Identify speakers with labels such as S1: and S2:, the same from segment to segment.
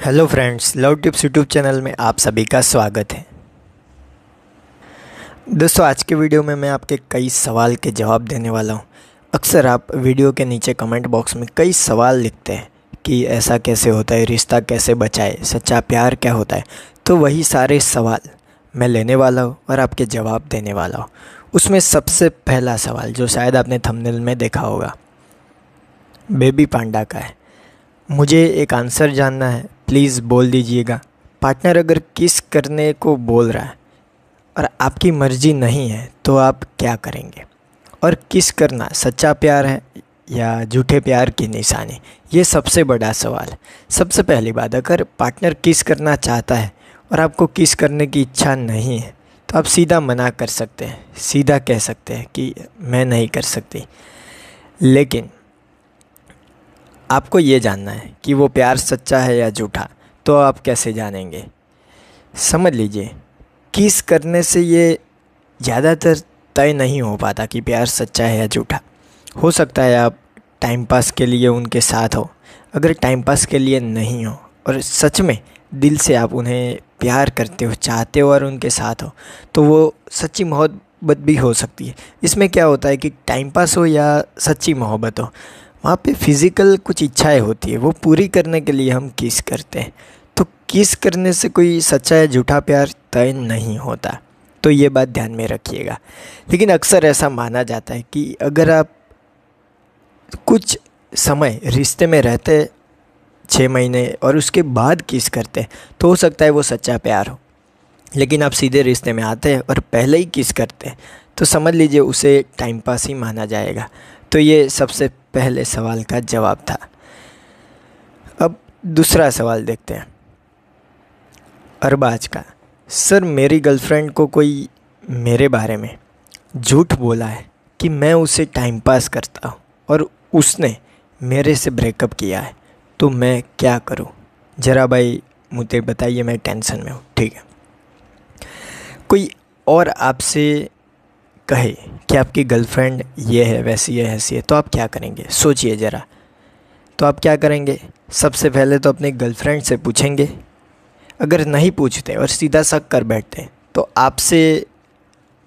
S1: Hello friends, love tips YouTube channel में आप सभी का स्वागत है। दोस्तों, आज के वीडियो में मैं आपके कई सवाल के जवाब देने वाला हूं। अक्सर आप वीडियो के नीचे कमेंट बॉक्स में कई सवाल लिखते हैं कि ऐसा कैसे होता है, रिश्ता कैसे बचाए, सच्चा प्यार क्या होता है। तो वही सारे सवाल मैं लेने वाला हूँ और आपके जवाब देने वाला हूँ। उसमें सबसे पहला सवाल जो शायद आपने थंबनेल में देखा होगा, बेबी पांडा का है। मुझे एक आंसर जानना है, प्लीज़ बोल दीजिएगा। पार्टनर अगर किस करने को बोल रहा है और आपकी मर्ज़ी नहीं है तो आप क्या करेंगे? और किस करना सच्चा प्यार है या झूठे प्यार की निशानी? ये सबसे बड़ा सवाल है। सबसे पहली बात, अगर पार्टनर किस करना चाहता है और आपको किस करने की इच्छा नहीं है तो आप सीधा मना कर सकते हैं, सीधा कह सकते हैं कि मैं नहीं कर सकती। लेकिन आपको ये जानना है कि वो प्यार सच्चा है या झूठा। तो आप कैसे जानेंगे? समझ लीजिए, किस करने से ये ज़्यादातर तय नहीं हो पाता कि प्यार सच्चा है या झूठा। हो सकता है आप टाइम पास के लिए उनके साथ हो। अगर टाइम पास के लिए नहीं हो और सच में दिल से आप उन्हें प्यार करते हो, चाहते हो और उनके साथ हो, तो वो सच्ची मोहब्बत भी हो सकती है। इसमें क्या होता है कि टाइम पास हो या सच्ची मोहब्बत हो, वहाँ पे फिज़िकल कुछ इच्छाएं होती है, वो पूरी करने के लिए हम किस करते हैं। तो किस करने से कोई सच्चा या झूठा प्यार तय नहीं होता, तो ये बात ध्यान में रखिएगा। लेकिन अक्सर ऐसा माना जाता है कि अगर आप कुछ समय रिश्ते में रहते 6 महीने और उसके बाद किस करते हैं तो हो सकता है वो सच्चा प्यार हो। लेकिन आप सीधे रिश्ते में आते हैं और पहले ही किस करते हैं तो समझ लीजिए उसे टाइम पास ही माना जाएगा। तो ये सबसे पहले सवाल का जवाब था। अब दूसरा सवाल देखते हैं अरबाज का। सर, मेरी गर्लफ्रेंड को कोई मेरे बारे में झूठ बोला है कि मैं उसे टाइम पास करता हूँ और उसने मेरे से ब्रेकअप किया है, तो मैं क्या करूँ? ज़रा भाई मुझे बताइए, मैं टेंशन में हूँ। ठीक है, कोई और आपसे कहे कि आपकी गर्लफ्रेंड ये है, वैसी है, ऐसी है, तो आप क्या करेंगे? सोचिए ज़रा। तो आप क्या करेंगे? सबसे पहले तो अपने गर्लफ्रेंड से पूछेंगे। अगर नहीं पूछते और सीधा शक कर बैठते तो आपसे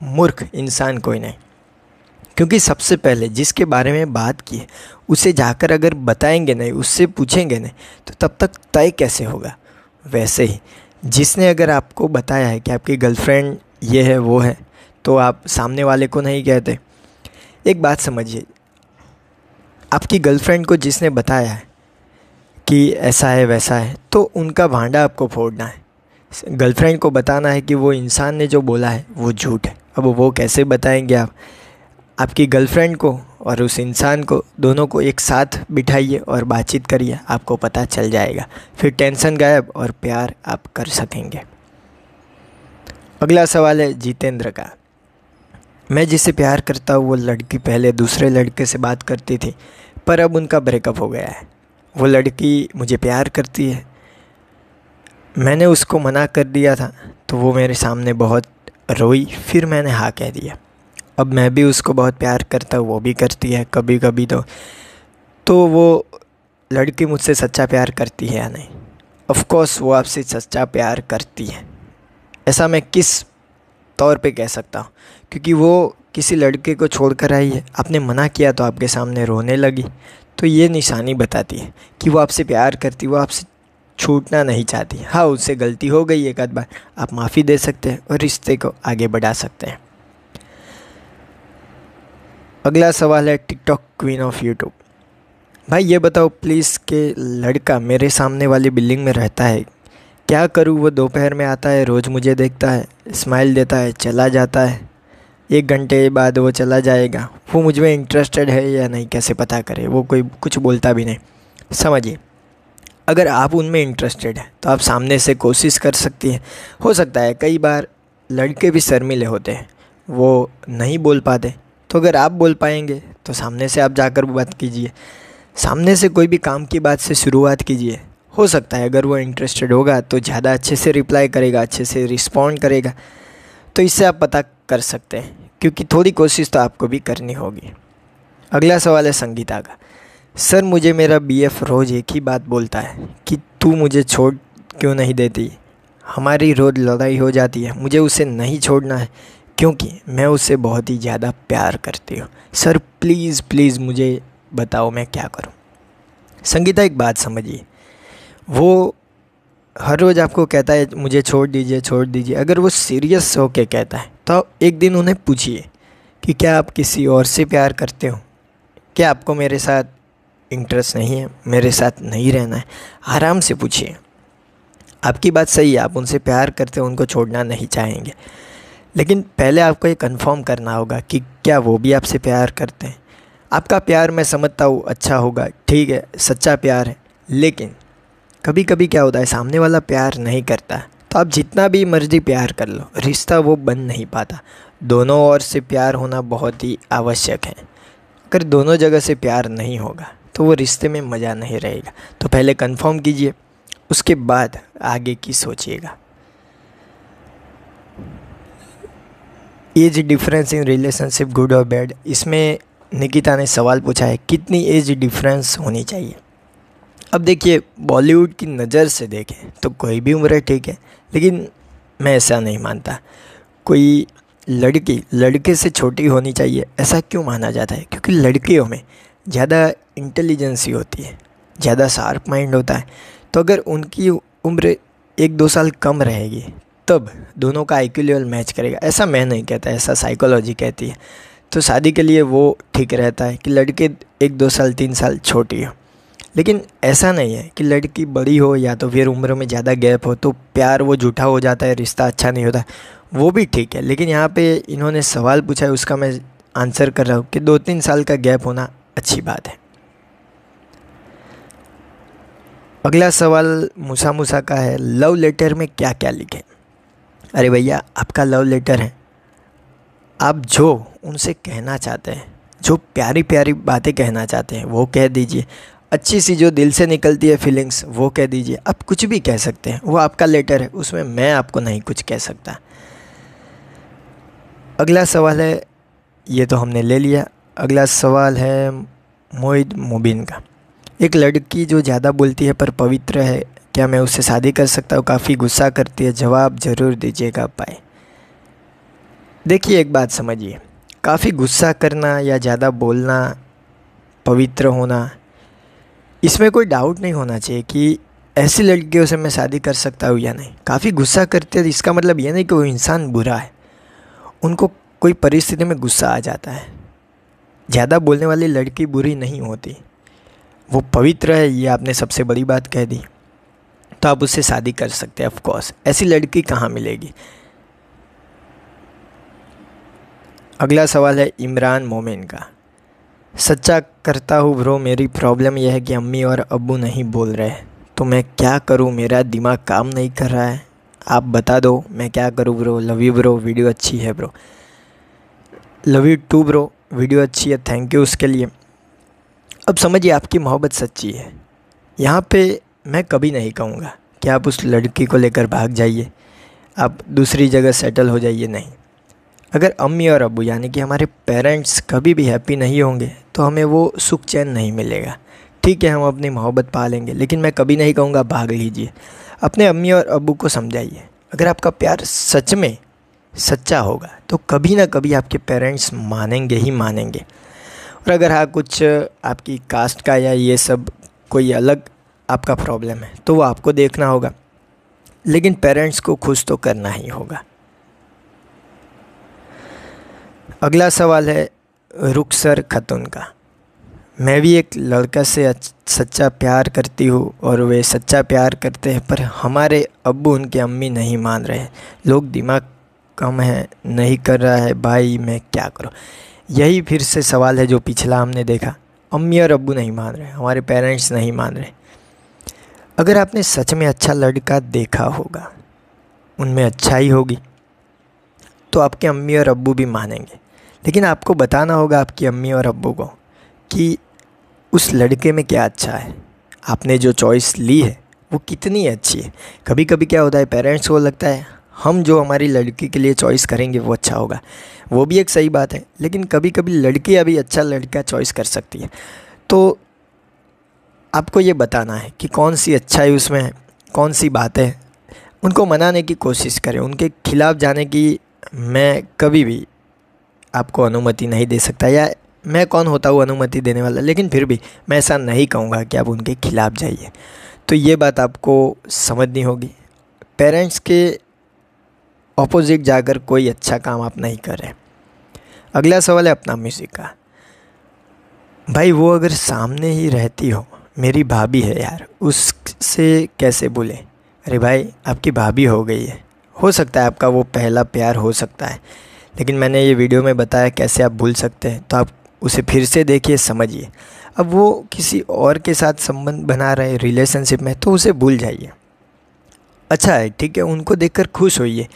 S1: मूर्ख इंसान कोई नहीं। क्योंकि सबसे पहले जिसके बारे में बात की है उसे जाकर अगर बताएंगे नहीं, उससे पूछेंगे नहीं, तो तब तक तय कैसे होगा? वैसे ही जिसने अगर आपको बताया है कि आपकी गर्लफ्रेंड ये है, वो है, तो आप सामने वाले को नहीं कहते। एक बात समझिए, आपकी गर्लफ्रेंड को जिसने बताया है कि ऐसा है वैसा है, तो उनका भांडा आपको फोड़ना है। गर्लफ्रेंड को बताना है कि वो इंसान ने जो बोला है वो झूठ है। अब वो कैसे बताएंगे आप? आपकी गर्लफ्रेंड को और उस इंसान को, दोनों को एक साथ बिठाइए और बातचीत करिए, आपको पता चल जाएगा। फिर टेंशन गायब और प्यार आप कर सकेंगे। अगला सवाल है जितेंद्र का। मैं जिसे प्यार करता हूँ वो लड़की पहले दूसरे लड़के से बात करती थी, पर अब उनका ब्रेकअप हो गया है। वो लड़की मुझे प्यार करती है, मैंने उसको मना कर दिया था तो वो मेरे सामने बहुत रोई, फिर मैंने हाँ कह दिया। अब मैं भी उसको बहुत प्यार करता हूँ, वो भी करती है कभी कभी। तो वो लड़की मुझसे सच्चा प्यार करती है या नहीं? ऑफ कोर्स वो आपसे सच्चा प्यार करती है। ऐसा मैं किस तौर पे कह सकता हूँ? क्योंकि वो किसी लड़के को छोड़कर आई है, आपने मना किया तो आपके सामने रोने लगी, तो ये निशानी बताती है कि वो आपसे प्यार करती, वो आपसे छूटना नहीं चाहती। हाँ, उससे गलती हो गई एक आध बार, आप माफ़ी दे सकते हैं और रिश्ते को आगे बढ़ा सकते हैं। अगला सवाल है टिकटॉक क्वीन ऑफ यूट्यूब। भाई ये बताओ प्लीज़ कि लड़का मेरे सामने वाली बिल्डिंग में रहता है, क्या करूँ? वो दोपहर में आता है, रोज़ मुझे देखता है, स्माइल देता है, चला जाता है, 1 घंटे बाद वो चला जाएगा। वो मुझ में इंटरेस्टेड है या नहीं कैसे पता करे? वो कोई कुछ बोलता भी नहीं। समझिए, अगर आप उनमें इंटरेस्टेड हैं तो आप सामने से कोशिश कर सकती हैं। हो सकता है कई बार लड़के भी शर्मीले होते हैं, वो नहीं बोल पाते, तो अगर आप बोल पाएंगे तो सामने से आप जाकर बात कीजिए। सामने से कोई भी काम की बात से शुरुआत कीजिए। हो सकता है अगर वो इंटरेस्टेड होगा तो ज़्यादा अच्छे से रिप्लाई करेगा, अच्छे से रिस्पॉन्ड करेगा। तो इससे आप पता कर सकते हैं, क्योंकि थोड़ी कोशिश तो आपको भी करनी होगी। अगला सवाल है संगीता का। सर, मुझे मेरा बीएफ रोज़ एक ही बात बोलता है कि तू मुझे छोड़ क्यों नहीं देती? हमारी रोज़ लड़ाई हो जाती है। मुझे उसे नहीं छोड़ना है क्योंकि मैं उससे बहुत ही ज़्यादा प्यार करती हूँ। सर प्लीज़ प्लीज़ मुझे बताओ मैं क्या करूँ? संगीता एक बात समझिए, वो हर रोज़ आपको कहता है मुझे छोड़ दीजिए छोड़ दीजिए। अगर वो सीरियस होके कहता है तो एक दिन उन्हें पूछिए कि क्या आप किसी और से प्यार करते हो? क्या आपको मेरे साथ इंटरेस्ट नहीं है, मेरे साथ नहीं रहना है? आराम से पूछिए। आपकी बात सही है, आप उनसे प्यार करते हो, उनको छोड़ना नहीं चाहेंगे, लेकिन पहले आपको ये कंफर्म करना होगा कि क्या वो भी आपसे प्यार करते हैं। आपका प्यार मैं समझता हूँ अच्छा होगा, ठीक है, सच्चा प्यार है, लेकिन कभी कभी क्या होता है सामने वाला प्यार नहीं करता है, तो आप जितना भी मर्जी प्यार कर लो, रिश्ता वो बन नहीं पाता। दोनों ओर से प्यार होना बहुत ही आवश्यक है। अगर दोनों जगह से प्यार नहीं होगा तो वो रिश्ते में मज़ा नहीं रहेगा। तो पहले कंफर्म कीजिए, उसके बाद आगे की सोचिएगा। Age difference in relationship good और बैड, इसमें निकिता ने सवाल पूछा है कितनी एज डिफरेंस होनी चाहिए। अब देखिए, बॉलीवुड की नज़र से देखें तो कोई भी उम्र ठीक है, लेकिन मैं ऐसा नहीं मानता। कोई लड़की लड़के से छोटी होनी चाहिए ऐसा क्यों माना जाता है? क्योंकि लड़कियों में ज़्यादा इंटेलिजेंसी होती है, ज़्यादा शार्प माइंड होता है। तो अगर उनकी उम्र 1-2 साल कम रहेगी तब दोनों का IQ लेवल मैच करेगा। ऐसा मैं नहीं कहता, ऐसा साइकोलॉजी कहती है। तो शादी के लिए वो ठीक रहता है कि लड़के 1-2 साल 3 साल छोटी हो, लेकिन ऐसा नहीं है कि लड़की बड़ी हो या तो फिर उम्र में ज़्यादा गैप हो तो प्यार वो झूठा हो जाता है, रिश्ता अच्छा नहीं होता। वो भी ठीक है, लेकिन यहाँ पे इन्होंने सवाल पूछा है उसका मैं आंसर कर रहा हूँ कि 2-3 साल का गैप होना अच्छी बात है। अगला सवाल मूसा मूसा का है, लव लेटर में क्या क्या लिखें? अरे भैया, आपका लव लेटर है, आप जो उनसे कहना चाहते हैं, जो प्यारी प्यारी बातें कहना चाहते हैं वो कह दीजिए। अच्छी सी जो दिल से निकलती है फीलिंग्स वो कह दीजिए। आप कुछ भी कह सकते हैं, वो आपका लेटर है, उसमें मैं आपको नहीं कुछ कह सकता। अगला सवाल है, ये तो हमने ले लिया। अगला सवाल है मोहित मुबीन का, एक लड़की जो ज़्यादा बोलती है पर पवित्र है, क्या मैं उससे शादी कर सकता हूँ? काफ़ी गुस्सा करती है, जवाब ज़रूर दीजिएगा पाए। देखिए एक बात समझिए, काफ़ी गुस्सा करना या ज़्यादा बोलना, पवित्र होना, इसमें कोई डाउट नहीं होना चाहिए कि ऐसी लड़कियों से मैं शादी कर सकता हूँ या नहीं। काफ़ी गुस्सा करते हैं इसका मतलब ये नहीं कि वो इंसान बुरा है, उनको कोई परिस्थिति में गुस्सा आ जाता है। ज़्यादा बोलने वाली लड़की बुरी नहीं होती, वो पवित्र है, ये आपने सबसे बड़ी बात कह दी, तो आप उससे शादी कर सकते हैं। ऑफ कोर्स ऐसी लड़की कहाँ मिलेगी। अगला सवाल है इमरान मोमिन का, सच्चा करता हूँ ब्रो, मेरी प्रॉब्लम यह है कि अम्मी और अब्बू नहीं बोल रहे, तो मैं क्या करूँ? मेरा दिमाग काम नहीं कर रहा है, आप बता दो मैं क्या करूँ bro. Love you bro, video अच्छी है bro. Love you too bro, video अच्छी है, थैंक यू उसके लिए। अब समझिए आपकी मोहब्बत सच्ची है। यहाँ पे मैं कभी नहीं कहूँगा कि आप उस लड़की को लेकर भाग जाइए, आप दूसरी जगह सेटल हो जाइए, नहीं। अगर अम्मी और अब्बू यानी कि हमारे पेरेंट्स कभी भी हैप्पी नहीं होंगे तो हमें वो सुख चैन नहीं मिलेगा। ठीक है, हम अपनी मोहब्बत पा लेंगे, लेकिन मैं कभी नहीं कहूँगा भाग लीजिए। अपने अम्मी और अब्बू को समझाइए, अगर आपका प्यार सच में सच्चा होगा तो कभी ना कभी आपके पेरेंट्स मानेंगे ही मानेंगे। और अगर हाँ कुछ आपकी कास्ट का या ये सब कोई अलग आपका प्रॉब्लम है तो वो आपको देखना होगा, लेकिन पेरेंट्स को खुश तो करना ही होगा। अगला सवाल है रुखसर खतून का, मैं भी एक लड़का से सच्चा प्यार करती हूँ और वे सच्चा प्यार करते हैं, पर हमारे अब्बू उनके अम्मी नहीं मान रहे, लोग दिमाग कम है, नहीं कर रहा है भाई, मैं क्या करूँ? यही फिर से सवाल है जो पिछला हमने देखा, अम्मी और अब्बू नहीं मान रहे, हमारे पेरेंट्स नहीं मान रहे। अगर आपने सच में अच्छा लड़का देखा होगा, उनमें अच्छाई होगी, तो आपके अम्मी और अब्बू भी मानेंगे, लेकिन आपको बताना होगा आपकी अम्मी और अब्बू को कि उस लड़के में क्या अच्छा है, आपने जो चॉइस ली है वो कितनी अच्छी है। कभी कभी क्या होता है, पेरेंट्स को लगता है हम जो हमारी लड़की के लिए चॉइस करेंगे वो अच्छा होगा, वो भी एक सही बात है, लेकिन कभी कभी लड़कियां भी अच्छा लड़का चॉइस कर सकती है। तो आपको ये बताना है कि कौन सी अच्छाई उसमें है, कौन सी बात है, उनको मनाने की कोशिश करें। उनके खिलाफ़ जाने की मैं कभी भी आपको अनुमति नहीं दे सकता, या मैं कौन होता हूँ अनुमति देने वाला, लेकिन फिर भी मैं ऐसा नहीं कहूँगा कि आप उनके खिलाफ़ जाइए। तो ये बात आपको समझनी होगी। पेरेंट्स के ऑपोजिट जाकर कोई अच्छा काम आप नहीं कर रहे। अगला सवाल है अपना म्यूज़िक का। भाई वो अगर सामने ही रहती हो, मेरी भाभी है यार, उससे कैसे बोले? अरे भाई आपकी भाभी हो गई है, हो सकता है आपका वो पहला प्यार हो सकता है, लेकिन मैंने ये वीडियो में बताया कैसे आप भूल सकते हैं, तो आप उसे फिर से देखिए, समझिए। अब वो किसी और के साथ संबंध बना रहे रिलेशनशिप में, तो उसे भूल जाइए। अच्छा है, ठीक है, उनको देखकर खुश होइए,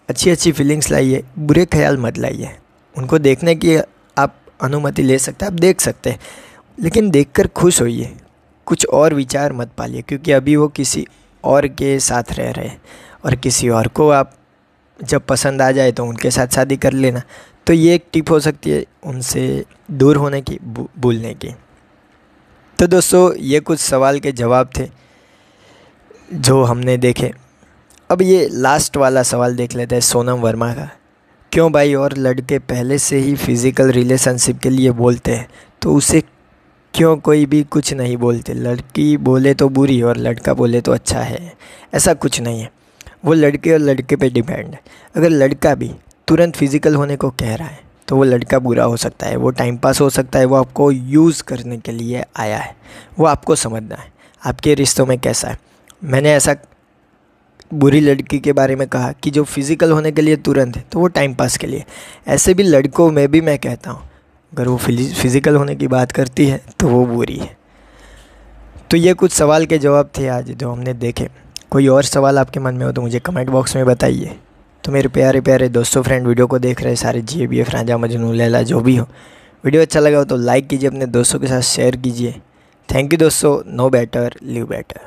S1: अच्छी अच्छी फीलिंग्स लाइए, बुरे ख्याल मत लाइए। उनको देखने की आप अनुमति ले सकते हैं, आप देख सकते हैं, लेकिन देखकर खुश होइए, कुछ और विचार मत पालिए, क्योंकि अभी वो किसी और के साथ रह रहे हैं, और किसी और को आप जब पसंद आ जाए तो उनके साथ शादी कर लेना। तो ये एक टिप हो सकती है उनसे दूर होने की, भूलने की। तो दोस्तों ये कुछ सवाल के जवाब थे जो हमने देखे। अब ये लास्ट वाला सवाल देख लेते हैं सोनम वर्मा का। क्यों भाई, और लड़के पहले से ही फिज़िकल रिलेशनशिप के लिए बोलते हैं, तो उसे क्यों कोई भी कुछ नहीं बोलते? लड़की बोले तो बुरी और लड़का बोले तो अच्छा है, ऐसा कुछ नहीं है। वो लड़के और लड़के पे डिपेंड है। अगर लड़का भी तुरंत फिज़िकल होने को कह रहा है तो वो लड़का बुरा हो सकता है, वो टाइम पास हो सकता है, वो आपको यूज़ करने के लिए आया है। वो आपको समझना है आपके रिश्तों में कैसा है। मैंने ऐसा बुरी लड़की के बारे में कहा कि जो फिज़िकल होने के लिए तुरंत है, तो वो टाइम पास के लिए। ऐसे भी लड़कों में भी मैं कहता हूँ, अगर वो फिज़िकल होने की बात करती है तो वो बुरी है। तो ये कुछ सवाल के जवाब थे आज जो हमने देखे। कोई और सवाल आपके मन में हो तो मुझे कमेंट बॉक्स में बताइए। तो मेरे प्यारे प्यारे दोस्तों, फ्रेंड, वीडियो को देख रहे सारे GABF, रांझा, मजनू, लैला, जो भी हो, वीडियो अच्छा लगा हो तो लाइक कीजिए, अपने दोस्तों के साथ शेयर कीजिए। थैंक यू दोस्तों। Know better live better.